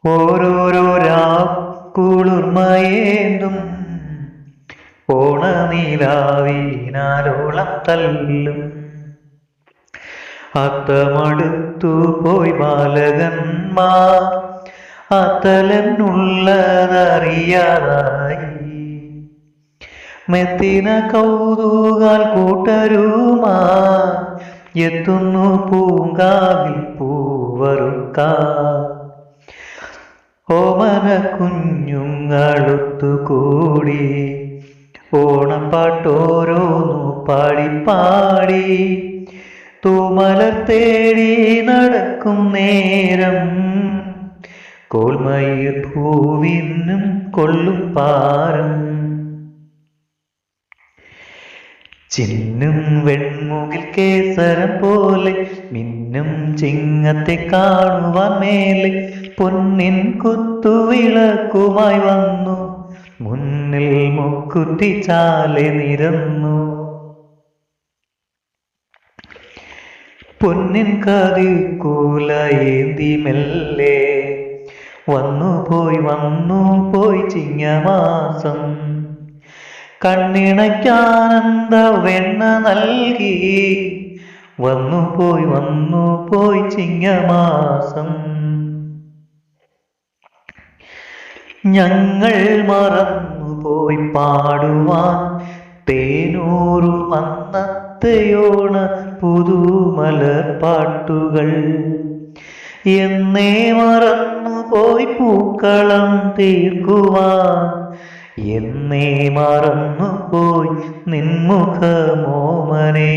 ഓരോരോ കുളിർമയേന്തും ഓണനീലാവിനാലോളം തല്ലും അത്തമടുത്തു പോയി ബാലകന്മാർ അത്തലെന്നുള്ളതറിയാതായി മെത്തിന കൗതുകാൽ കൂട്ടരുമാ എത്തുന്നു പൂങ്കാവിൽ പൂവറുക്കാൻ ഓമന കുഞ്ഞുങ്ങളൊത്തുകൂടി ഓണപ്പാട്ടോരോന്നു പാടി തൂമലർ തേടി നടക്കും നേരം കോൽമയിൽ പൂവിനും കൊള്ളും പാരം ചിന്നും വെൺമുകിൽ കേസരം പോലെ മിന്നും ചിങ്ങത്തെ കാണുവാൻ മേലെ പൊന്നിൻ കുത്തുവിളക്കുമായി വന്നു മുന്നിൽ മുക്കുറ്റി ചാലെ നിരന്നു പൊന്നിൻ കതിർക്കൂലയേന്തി മെല്ലെ വന്നു പോയി ചിങ്ങമാസം കണ്ണിണയ്ക്കാനന്ദ വെണ്ണ നൽകി വന്നു പോയി ചിങ്ങമാസം ഞങ്ങൾ മറന്നുപോയി പാടുവാൻ തേനൂറു അന്നത്തെയോണ പുതുമലർ പാട്ടുകൾ എന്നേ മറന്നുപോയി പൂക്കളം തീർക്കുവാൻ എന്നേ മറന്നുപോയി നിൻമുഖമോമനേ